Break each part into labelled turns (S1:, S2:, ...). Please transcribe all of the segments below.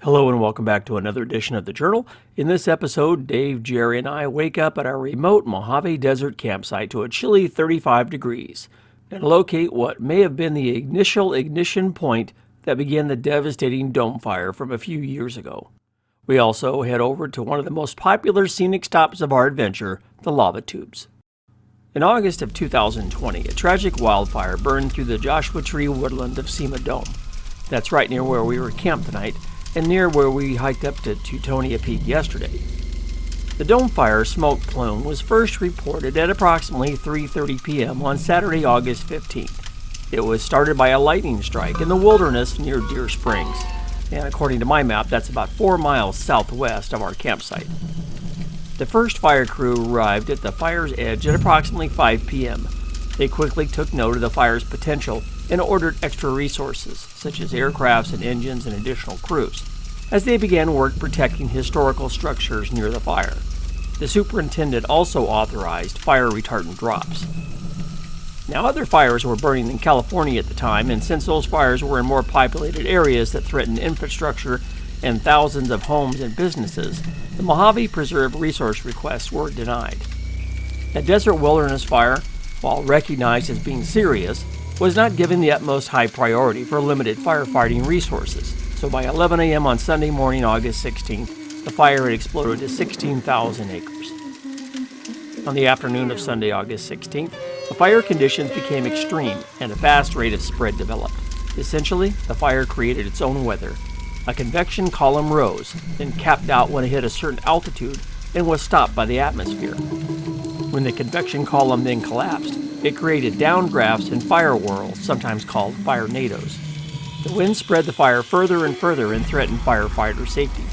S1: Hello and welcome back to another edition of the Journal. In this episode, Dave, Jerry, and I wake up at our remote Mojave Desert campsite to a chilly 35 degrees and locate what may have been the initial ignition point that began the devastating dome fire from a few years ago. We also head over to one of the most popular scenic stops of our adventure, the lava tubes. In August of 2020, a tragic wildfire burned through the Joshua Tree woodland of Cima Dome. That's right near where we were camped tonight, and near where we hiked up to Teutonia Peak yesterday. The dome fire smoke plume was first reported at approximately 3:30 p.m. on Saturday, August 15th. It was started by a lightning strike in the wilderness near Deer Springs, and according to my map, that's about 4 miles southwest of our campsite. The first fire crew arrived at the fire's edge at approximately 5 p.m. They quickly took note of the fire's potential and ordered extra resources, such as aircrafts and engines and additional crews, as they began work protecting historical structures near the fire. The superintendent also authorized fire retardant drops. Now, other fires were burning in California at the time, and since those fires were in more populated areas that threatened infrastructure and thousands of homes and businesses, the Mojave Preserve resource requests were denied. A desert wilderness fire, while recognized as being serious, was not given the utmost high priority for limited firefighting resources. So by 11 a.m. on Sunday morning, August 16th, the fire had exploded to 16,000 acres. On the afternoon of Sunday, August 16th, the fire conditions became extreme and a fast rate of spread developed. Essentially, the fire created its own weather. A convection column rose, then capped out when it hit a certain altitude and was stopped by the atmosphere. When the convection column then collapsed, it created downdrafts and fire whirls, sometimes called fire tornadoes. The wind spread the fire further and further and threatened firefighter safety.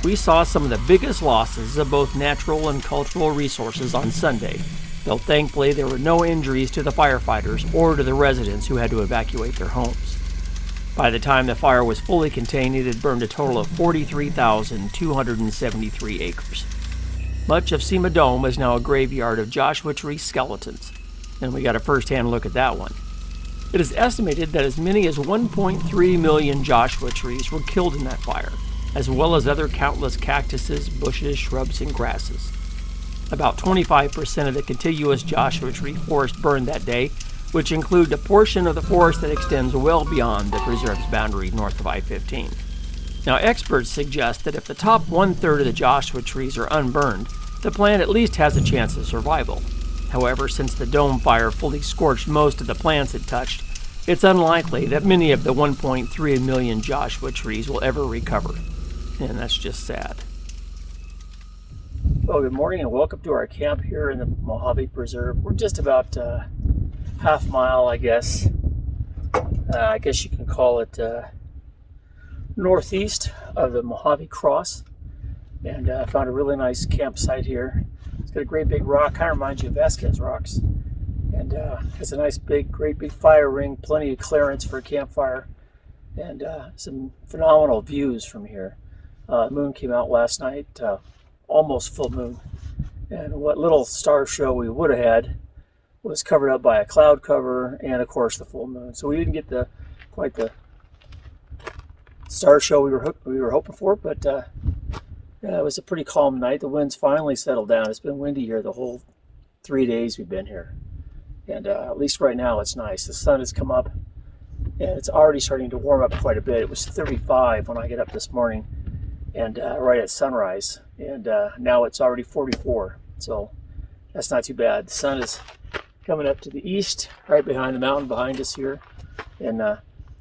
S1: We saw some of the biggest losses of both natural and cultural resources on Sunday, though thankfully there were no injuries to the firefighters or to the residents who had to evacuate their homes. By the time the fire was fully contained, it had burned a total of 43,273 acres. Much of Cima Dome is now a graveyard of Joshua Tree skeletons, and we got a first-hand look at that one. It is estimated that as many as 1.3 million Joshua trees were killed in that fire, as well as other countless cactuses, bushes, shrubs, and grasses. About 25% of the contiguous Joshua Tree forest burned that day, which include a portion of the forest that extends well beyond the preserve's boundary north of I-15. Now, experts suggest that if the top one-third of the Joshua trees are unburned, the plant at least has a chance of survival. However, since the dome fire fully scorched most of the plants it touched, it's unlikely that many of the 1.3 million Joshua trees will ever recover. And that's just sad. Well, good morning and welcome to our camp here in the Mojave Preserve. We're just about half mile, I guess. I guess you can call it northeast of the Mojave Cross. And I found a really nice campsite here. It's got a great big rock, kind of reminds you of Vasquez rocks. And has a nice great big fire ring, plenty of clearance for a campfire, and some phenomenal views from here. The moon came out last night, almost full moon. And what little star show we would have had was covered up by a cloud cover and, of course, the full moon. So we didn't get quite the star show we were hoping for, but yeah, it was a pretty calm night. The winds finally settled down. It's been windy here the whole 3 days we've been here. And at least right now it's nice. The sun has come up and it's already starting to warm up quite a bit. It was 35 when I get up this morning and right at sunrise. And now it's already 44. So that's not too bad. The sun is coming up to the east, right behind the mountain behind us here. And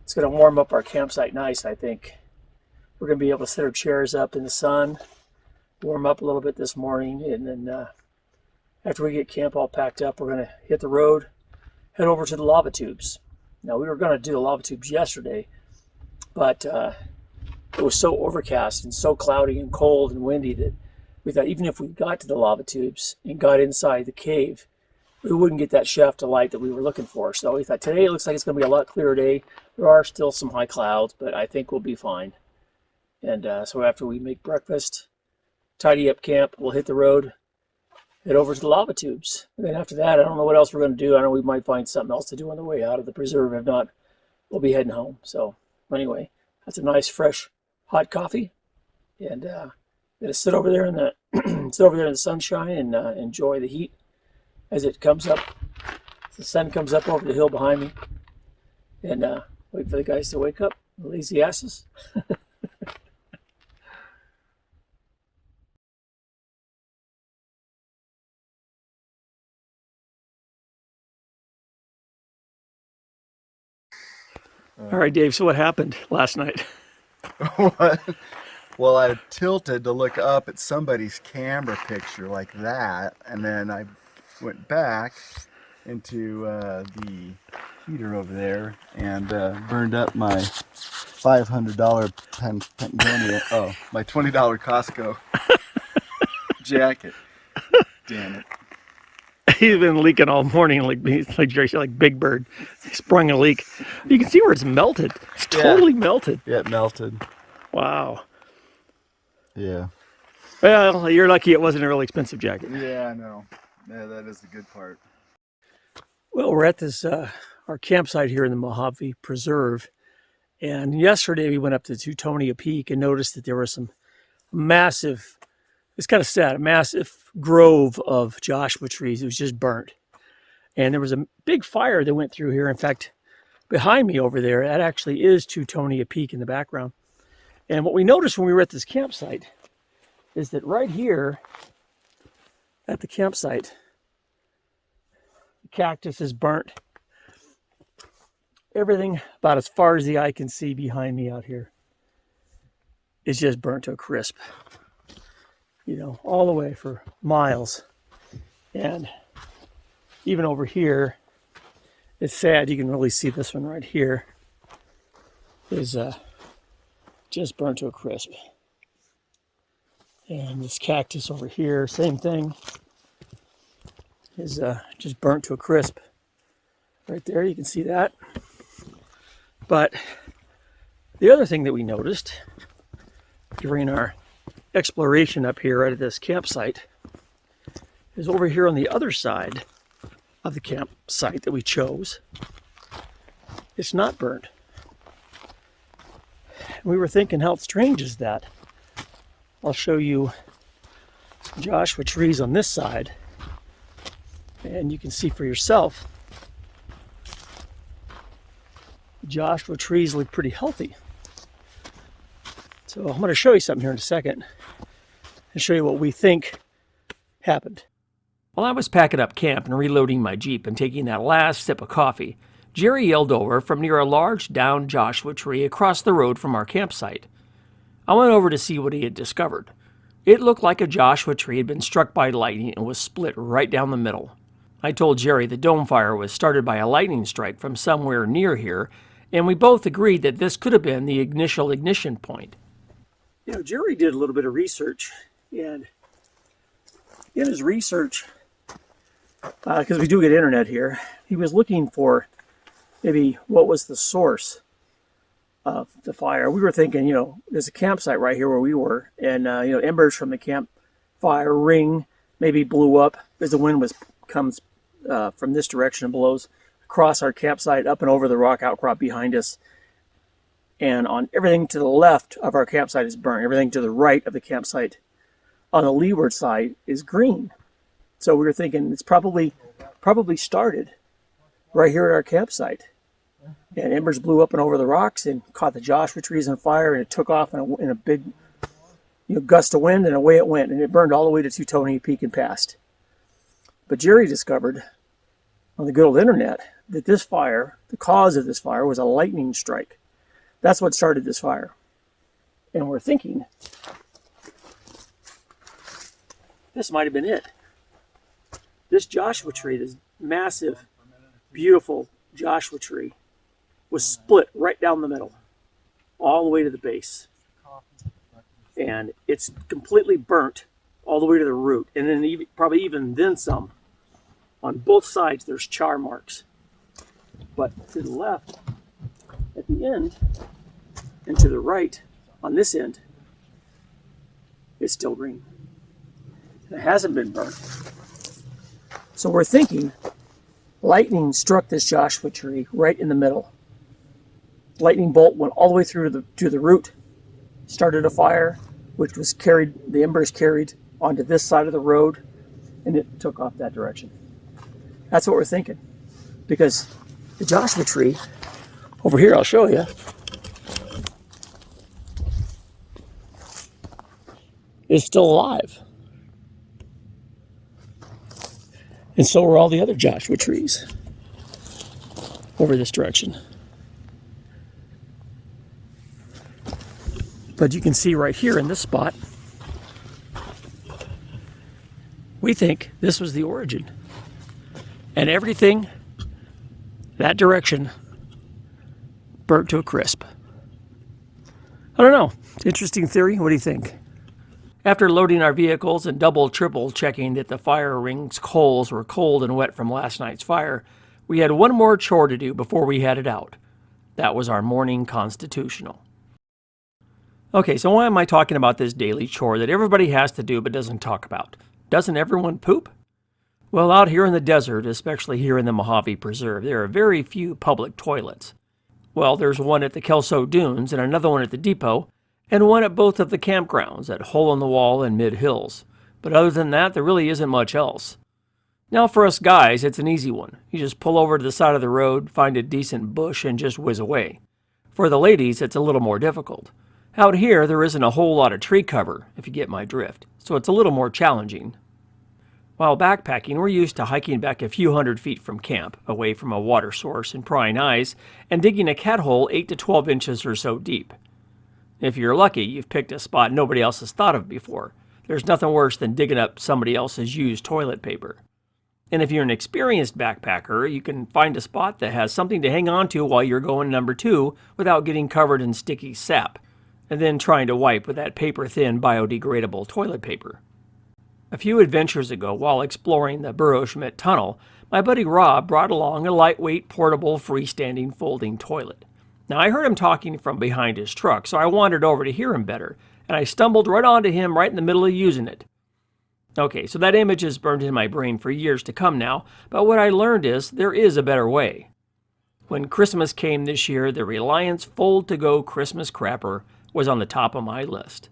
S1: it's going to warm up our campsite nice, I think. We're going to be able to set our chairs up in the sun, warm up a little bit this morning, and then after we get camp all packed up, we're going to hit the road, head over to the lava tubes. Now, we were going to do the lava tubes yesterday, but it was so overcast and so cloudy and cold and windy that we thought even if we got to the lava tubes and got inside the cave, we wouldn't get that shaft of light that we were looking for. So we thought today it looks like it's going to be a lot clearer day. There are still some high clouds, but I think we'll be fine. And so after we make breakfast, tidy up camp, we'll hit the road, head over to the lava tubes. And then after that, I don't know what else we're going to do. I know we might find something else to do on the way out of the preserve. If not, we'll be heading home. So anyway, that's a nice, fresh, hot coffee, and gonna sit over there in the sit over there in the sunshine and enjoy the heat as it comes up. The sun comes up over the hill behind me, and wait for the guys to wake up. Lazy asses. All right, Dave, so what happened last night?
S2: Well, I tilted to look up at somebody's camera picture like that, and then I went back into the heater over there and burned up my $500 Patagonia, my $20 Costco jacket. Damn it.
S1: He's been leaking all morning, like Jerry said, like Big Bird. He sprung a leak. You can see where it's melted. It's totally melted.
S2: Yeah, it melted.
S1: Wow.
S2: Yeah.
S1: Well, you're lucky it wasn't a really expensive jacket.
S2: Yeah, I know. Yeah, that is the good part.
S1: Well, we're at this our campsite here in the Mojave Preserve, and yesterday we went up to Teutonia Peak and noticed that there were some massive, it's kind of sad, a massive grove of Joshua trees. It was just burnt. And there was a big fire that went through here. In fact, behind me over there, that actually is Teutonia Peak in the background. And what we noticed when we were at this campsite is that right here at the campsite, the cactus is burnt. Everything about as far as the eye can see behind me out here is just burnt to a crisp. You know, all the way for miles. And even over here, it's sad. You can really see this one right here is just burnt to a crisp. And this cactus over here, same thing, is just burnt to a crisp. Right there, you can see that. But the other thing that we noticed during our exploration up here right at this campsite is over here on the other side of the campsite that we chose. It's not burnt. And we were thinking, how strange is that? I'll show you some Joshua trees on this side, and you can see for yourself. The Joshua trees look pretty healthy. So I'm going to show you something here in a second and show you what we think happened. While I was packing up camp and reloading my Jeep and taking that last sip of coffee, Jerry yelled over from near a large downed Joshua tree across the road from our campsite. I went over to see what he had discovered. It looked like a Joshua tree had been struck by lightning and was split right down the middle. I told Jerry the dome fire was started by a lightning strike from somewhere near here, and we both agreed that this could have been the initial ignition point. You know, Jerry did a little bit of research, and in his research, because we do get internet here, he was looking for maybe what was the source of the fire. We were thinking, you know, there's a campsite right here where we were, and you know, embers from the campfire ring maybe blew up as the wind comes from this direction and blows across our campsite, up and over the rock outcrop behind us. And on everything to the left of our campsite is burnt. Everything to the right of the campsite on the leeward side is green. So we were thinking it's probably started right here at our campsite. And embers blew up and over the rocks and caught the Joshua trees on fire, and it took off in a big, you know, gust of wind, and away it went. And it burned all the way to Teutonia Peak and past. But Jerry discovered on the good old internet that this fire, the cause of this fire, was a lightning strike. That's what started this fire. And we're thinking, this might have been it. This Joshua tree, this massive, beautiful Joshua tree, was split right down the middle, all the way to the base. And it's completely burnt all the way to the root. And then probably even then some. On both sides, there's char marks. But to the left, at the end, and to the right, on this end, it's still green. And it hasn't been burnt. So we're thinking lightning struck this Joshua tree right in the middle. Lightning bolt went all the way through to the root, started a fire, which was carried, the embers carried onto this side of the road, and it took off that direction. That's what we're thinking. Because the Joshua tree, over here, I'll show you, is still alive. And so are all the other Joshua trees over this direction. But you can see right here in this spot, we think this was the origin. And everything that direction burnt to a crisp. I don't know. Interesting theory. What do you think? After loading our vehicles and triple checking that the fire ring's coals were cold and wet from last night's fire, we had one more chore to do before we headed out. That was our morning constitutional. Okay, so why am I talking about this daily chore that everybody has to do but doesn't talk about? Doesn't everyone poop? Well, out here in the desert, especially here in the Mojave Preserve, there are very few public toilets. Well, there's one at the Kelso Dunes and another one at the depot, and one at both of the campgrounds at Hole in the Wall and Mid Hills. But other than that, there really isn't much else. Now for us guys, it's an easy one. You just pull over to the side of the road, find a decent bush, and just whiz away. For the ladies, it's a little more difficult. Out here, there isn't a whole lot of tree cover, if you get my drift, so it's a little more challenging. While backpacking, we're used to hiking back a few hundred feet from camp, away from a water source and prying eyes, and digging a cat hole 8 to 12 inches or so deep. If you're lucky, you've picked a spot nobody else has thought of before. There's nothing worse than digging up somebody else's used toilet paper. And if you're an experienced backpacker, you can find a spot that has something to hang on to while you're going number 2 without getting covered in sticky sap, and then trying to wipe with that paper-thin biodegradable toilet paper. A few adventures ago, while exploring the Burro Schmidt Tunnel, my buddy Rob brought along a lightweight, portable, freestanding folding toilet. Now, I heard him talking from behind his truck, so I wandered over to hear him better, and I stumbled right onto him right in the middle of using it. Okay, so that image is burned in my brain for years to come now, but what I learned is there is a better way. When Christmas came this year, the Reliance Fold to Go Christmas Crapper was on the top of my list.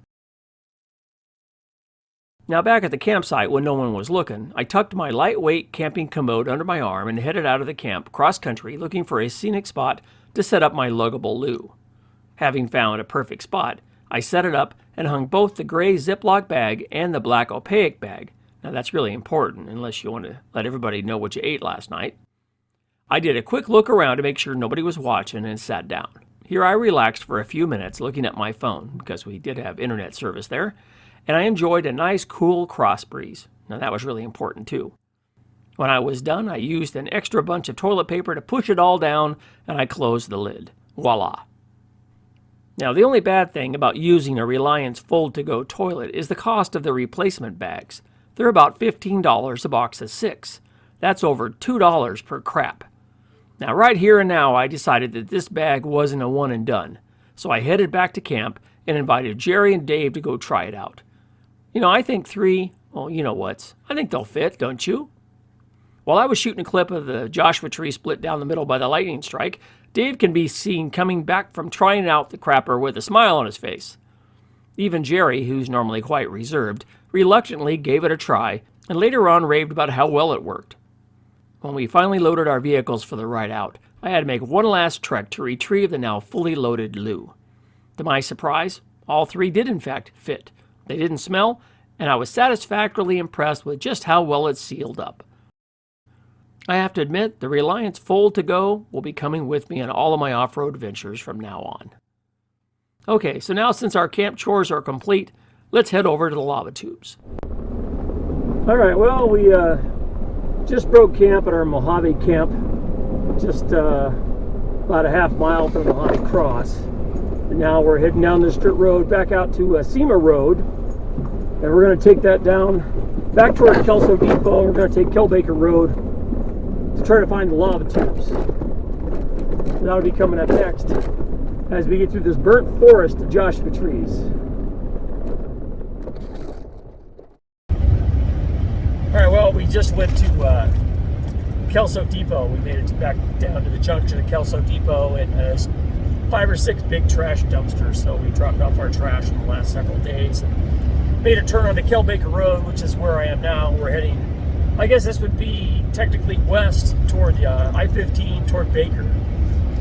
S1: Now back at the campsite when no one was looking, I tucked my lightweight camping commode under my arm and headed out of the camp cross-country looking for a scenic spot to set up my luggable loo. Having found a perfect spot, I set it up and hung both the gray Ziploc bag and the black opaque bag. Now that's really important unless you want to let everybody know what you ate last night. I did a quick look around to make sure nobody was watching and sat down. Here I relaxed for a few minutes looking at my phone because we did have internet service there, and I enjoyed a nice cool cross breeze. Now that was really important too. When I was done, I used an extra bunch of toilet paper to push it all down, and I closed the lid. Voila. Now, the only bad thing about using a Reliance Fold to Go toilet is the cost of the replacement bags. They're about $15 a box of 6. That's over $2 per crap. Now, right here and now, I decided that this bag wasn't a one and done. So I headed back to camp and invited Jerry and Dave to go try it out. You know, I think 3, well, you know what, I think they'll fit, don't you? While I was shooting a clip of the Joshua tree split down the middle by the lightning strike, Dave can be seen coming back from trying out the crapper with a smile on his face. Even Jerry, who's normally quite reserved, reluctantly gave it a try and later on raved about how well it worked. When we finally loaded our vehicles for the ride out, I had to make one last trek to retrieve the now fully loaded loo. To my surprise, all 3 did in fact fit. They didn't smell, and I was satisfactorily impressed with just how well it sealed up. I have to admit, the Reliance Fold to Go will be coming with me on all of my off-road ventures from now on. Okay, so now since our camp chores are complete, let's head over to the lava tubes. All right, well, we just broke camp at our Mojave camp, just about a half mile from the Mojave Cross. And now we're heading down this dirt road back out to Sema Road, and we're going to take that down back toward Kelso Depot. We're going to take Kelbaker Road to try to find the lava tubes. That'll be coming up next as we get through this burnt forest of Joshua trees. Alright, well, we just went to Kelso Depot. We made it back down to the junction of Kelso Depot, and 5 or 6 big trash dumpsters. So we dropped off our trash in the last several days and made a turn onto Kelbaker Road, which is where I am now. We're heading, I guess this would be technically west toward the I-15 toward Baker.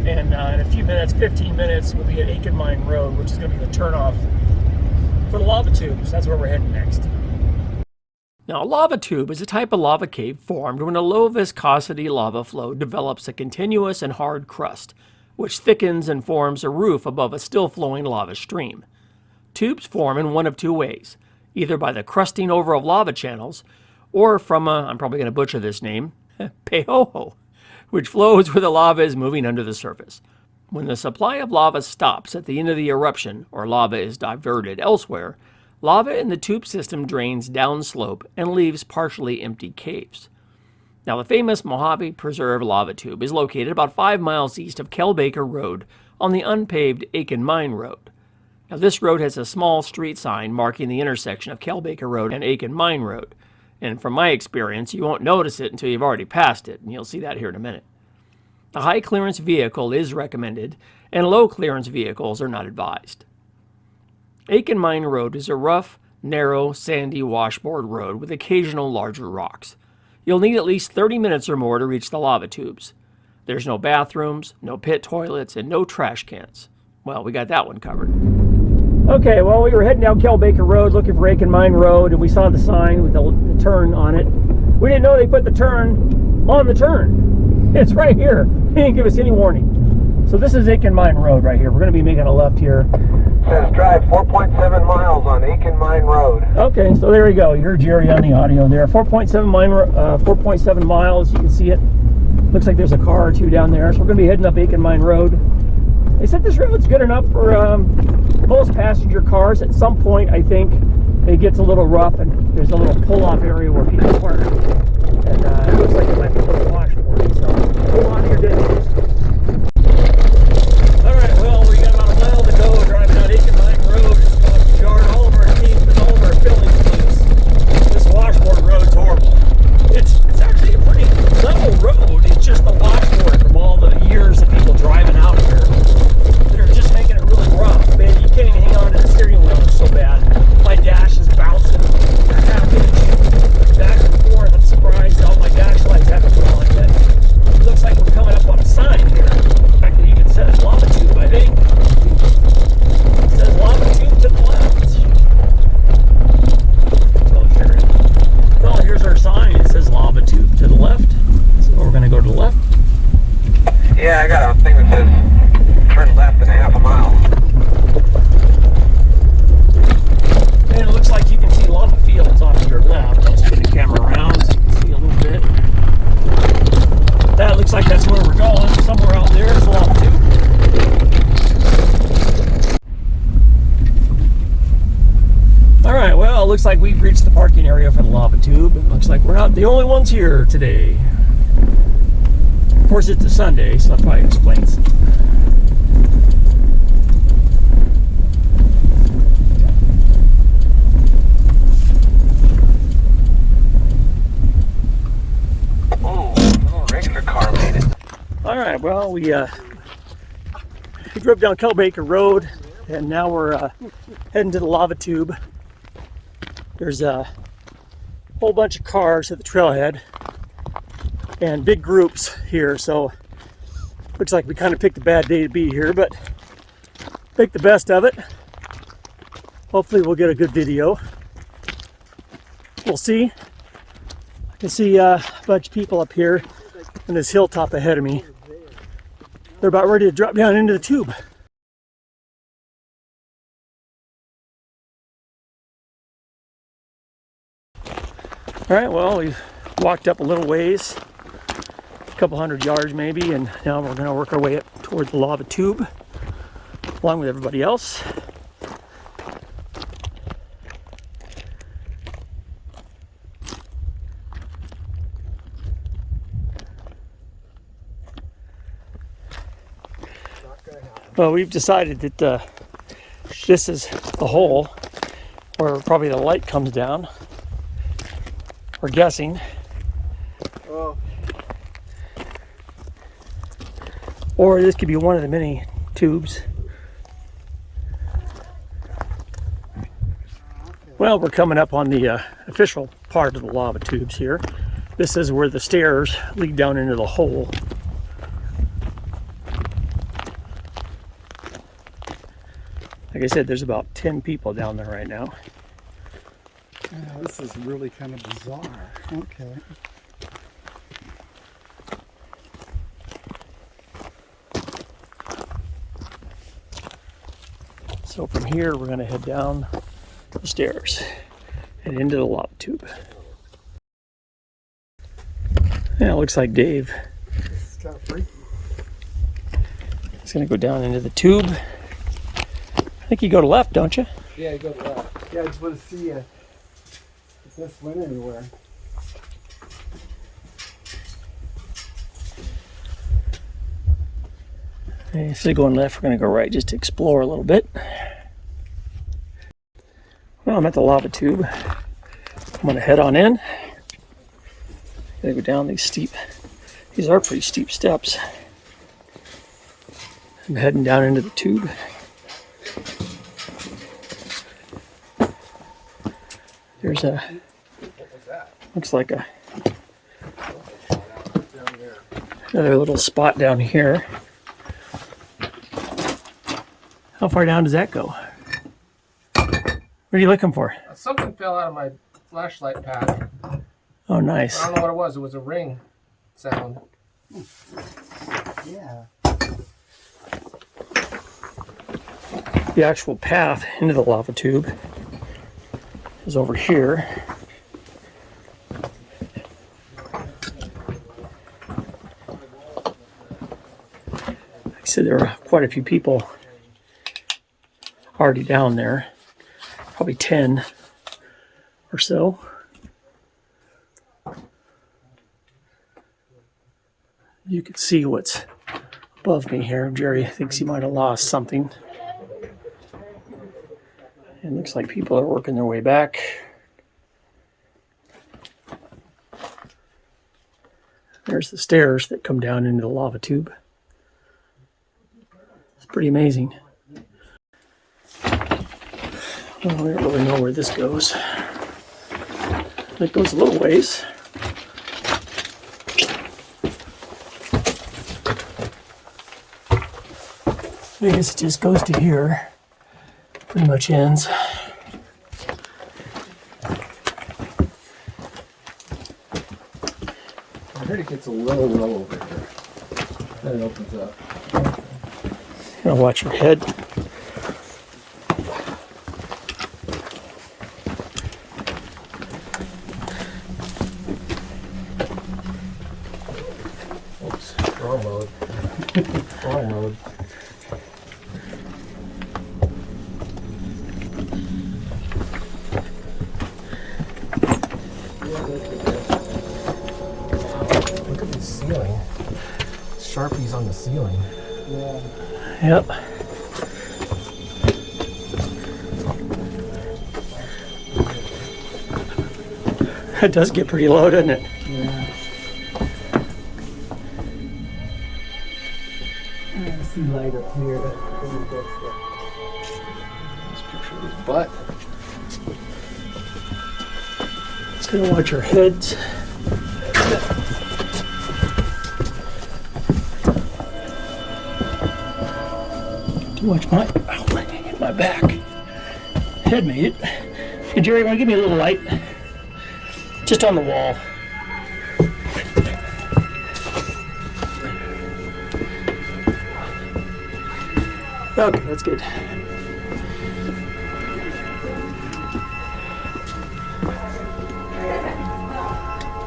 S1: And in a few minutes, 15 minutes, we'll be at Aiken Mine Road, which is going to be the turnoff for the lava tubes. That's where we're heading next. Now, a lava tube is a type of lava cave formed when a low viscosity lava flow develops a continuous and hard crust, which thickens and forms a roof above a still flowing lava stream. Tubes form in one of two ways, either by the crusting over of lava channels, or from I'm probably going to butcher this name, pehoho, which flows where the lava is moving under the surface. When the supply of lava stops at the end of the eruption, or lava is diverted elsewhere, lava in the tube system drains downslope and leaves partially empty caves. Now, the famous Mojave Preserve lava tube is located about 5 miles east of Kelbaker Road on the unpaved Aiken Mine Road. Now, this road has a small street sign marking the intersection of Kelbaker Road and Aiken Mine Road. And from my experience, you won't notice it until you've already passed it, and you'll see that here in a minute. A high-clearance vehicle is recommended, and low-clearance vehicles are not advised. Aiken Mine Road is a rough, narrow, sandy washboard road with occasional larger rocks. You'll need at least 30 minutes or more to reach the lava tubes. There's no bathrooms, no pit toilets, and no trash cans. Well, we got that one covered. Okay, well, we were heading down Kelbaker Road looking for Aiken Mine Road, and we saw the sign with the turn on it. We didn't know they put the turn on the turn. It's right here. They didn't give us any warning. So this is Aiken Mine Road right here. We're going to be making a left here.
S3: It says drive 4.7 miles on Aiken Mine Road.
S1: Okay, so there we go. You heard Jerry on the audio there. 4.7 miles. You can see it. Looks like there's a car or two down there. So we're going to be heading up Aiken Mine Road. They said this road's good enough for most passenger cars. At some point, I think, it gets a little rough, and there's a little pull-off area where people park. And it looks like it might be a little washboard. So hold on to your distance. All right, well, we got about a mile to go driving down Aiken Mine Road. We'll yard all of our teams and all of our filling teams. This washboard road's horrible. It's actually a pretty level road. It's just the washboard from all the years of people driving out here. They're just making it really rough, man. You can't even hang on to the steering wheel. It's so bad. My dash is bouncing half inch back and forth. I'm surprised all my dash lights haven't been on yet. It looks like we're coming up on a sign here. In fact, it even says lava tube, I think. It says lava tube to the left. So here's our sign. It says lava tube to the left. So we're going to go to the left.
S3: Yeah, I got a thing that says turn left in half a mile.
S1: And it looks like you can see lava fields off to your left. I'll spin the camera around so you can see a little bit. That looks like that's where we're going. Somewhere out there is lava tube. Alright, well, it looks like we've reached the parking area for the lava tube. It looks like we're not the only ones here today. Of course, it's a Sunday, so that probably explains.
S3: Oh, regular car made it.
S1: Alright, well, we drove down Kelbaker Road, and now we're heading to the lava tube. There's a whole bunch of cars at the trailhead and big groups here, so looks like we kind of picked a bad day to be here, but make the best of it. Hopefully we'll get a good video. We'll see. I can see a bunch of people up here on this hilltop ahead of me. They're about ready to drop down into the tube. All right, well, we've walked up a little ways, a couple hundred yards maybe, and now we're going to work our way up toward the lava tube, along with everybody else. Well, we've decided that this is the hole where probably the light comes down. We're guessing. Oh. Or this could be one of the many tubes. Well, we're coming up on the official part of the lava tubes here. This is where the stairs lead down into the hole. Like I said, there's about 10 people down there right now.
S2: This is really kind of bizarre. Okay.
S1: So from here, we're going to head down the stairs and into the lava tube. Yeah, it looks like Dave
S2: It's kind of freaky.
S1: is going to go down into the tube. I think you go to left, don't you?
S2: Yeah, you go to left. Yeah, I just want to see if this went anywhere.
S1: Instead of going left, we're going to go right just to explore a little bit. Well, I'm at the lava tube. I'm going to head on in. Going to go down these these are pretty steep steps. I'm heading down into the tube. There's looks like another little spot down here. How far down does that go? What are you looking for?
S4: Something fell out of my flashlight pack.
S1: Oh, nice.
S4: I don't know what it was. It was a ring sound.
S2: Yeah.
S1: The actual path into the lava tube is over here. Like I said, there are quite a few people already down there, probably 10 or so. You can see what's above me here. Jerry thinks he might have lost something. It looks like people are working their way back. There's the stairs that come down into the lava tube. It's pretty amazing. Well, we don't really know where this goes. It goes a little ways. I guess it just goes to here. Pretty much ends.
S4: I heard it gets a little low over here. Then it opens up.
S1: You gotta watch your head.
S4: Oops, wrong mode. Wrong mode. Look at the ceiling. Sharpies on the ceiling.
S2: Yeah.
S1: Yep. It does get pretty low, doesn't it?
S2: Yeah. I see light up here.
S4: This picture of his butt.
S1: Just gotta watch your heads. Too much my hit my back. Head made it. Hey Jerry, wanna give me a little light? Just on the wall. Okay, that's good.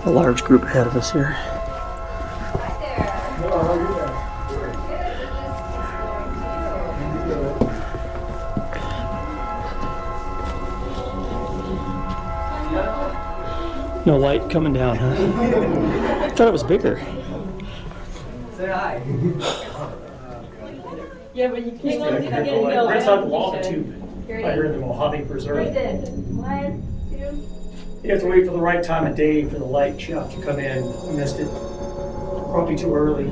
S1: A large group ahead of us here. No light coming down, huh? I thought it was bigger.
S5: Yeah, but you can't
S1: Right outside the lava tube. Right here in the Mojave Preserve.
S5: One, two.
S1: You have to wait for the right time of day for the light shaft to come in. I missed it. Probably too early.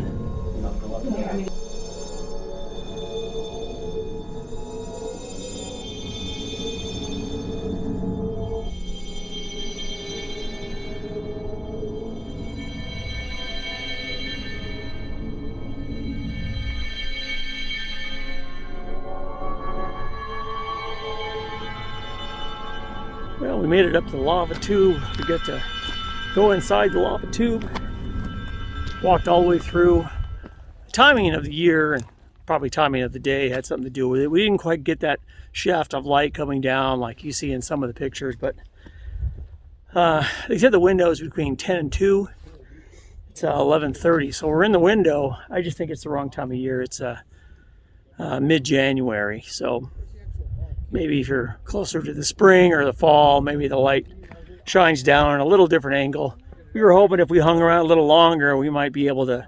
S1: Well, we made it up to the lava tube. We got to go inside the lava tube. Walked all the way through. The timing of the year and probably timing of the day had something to do with it. We didn't quite get that shaft of light coming down like you see in some of the pictures, but they said the window is between 10 and 2. It's 11:30, so we're in the window. I just think it's the wrong time of year. It's mid-January, so maybe if you're closer to the spring or the fall, maybe the light shines down at a little different angle. We were hoping if we hung around a little longer, we might be able to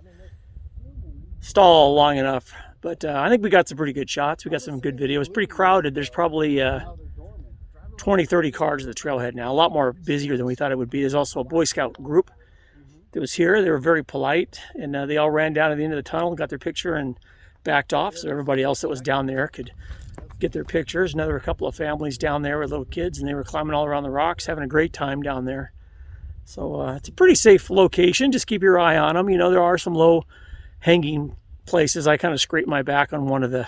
S1: stall long enough. But I think we got some pretty good shots. We got some good video. It's pretty crowded. There's probably 20, 30 cars at the trailhead now. A lot more busier than we thought it would be. There's also a Boy Scout group that was here. They were very polite, and they all ran down to the end of the tunnel, got their picture, and backed off, so everybody else that was down there could get their pictures. Another couple of families down there with little kids, and they were climbing all around the rocks, having a great time down there. So it's a pretty safe location. Just keep your eye on them. You know, there are some low hanging places. I kind of scraped my back on one of the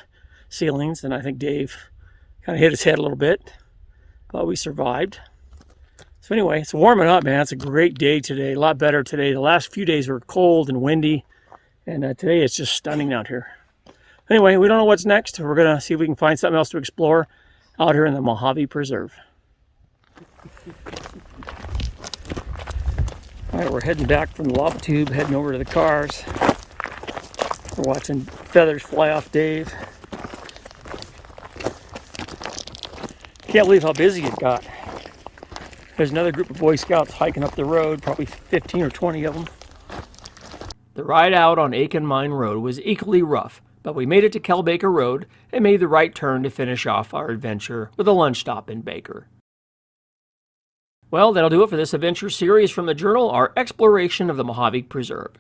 S1: ceilings, and I think Dave kind of hit his head a little bit, but we survived. So anyway, it's warming up, man. It's a great day today, a lot better today. The last few days were cold and windy, and today it's just stunning out here. Anyway, we don't know what's next. We're going to see if we can find something else to explore out here in the Mojave Preserve. All right, we're heading back from the lava tube, heading over to the cars. We're watching feathers fly off Dave. Can't believe how busy it got. There's another group of Boy Scouts hiking up the road, probably 15 or 20 of them.
S6: The ride out on Aiken Mine Road was equally rough, but we made it to Kel Baker Road and made the right turn to finish off our adventure with a lunch stop in Baker. Well, that'll do it for this adventure series from the journal, our exploration of the Mojave Preserve.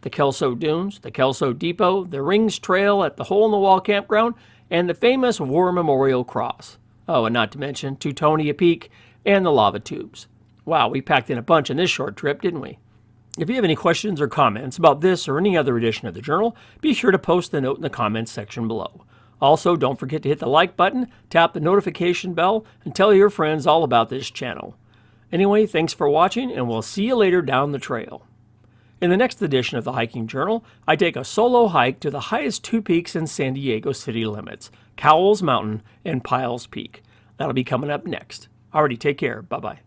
S6: The Kelso Dunes, the Kelso Depot, the Rings Trail at the Hole in the Wall Campground, and the famous War Memorial Cross. Oh, and not to mention Teutonia Peak and the lava tubes. Wow, we packed in a bunch in this short trip, didn't we? If you have any questions or comments about this or any other edition of the journal, be sure to post the note in the comments section below. Also, don't forget to hit the like button, tap the notification bell, and tell your friends all about this channel. Anyway, thanks for watching, and we'll see you later down the trail. In the next edition of the Hiking Journal, I take a solo hike to the highest 2 peaks in San Diego city limits, Cowles Mountain and Piles Peak. That'll be coming up next. Alrighty, take care. Bye-bye.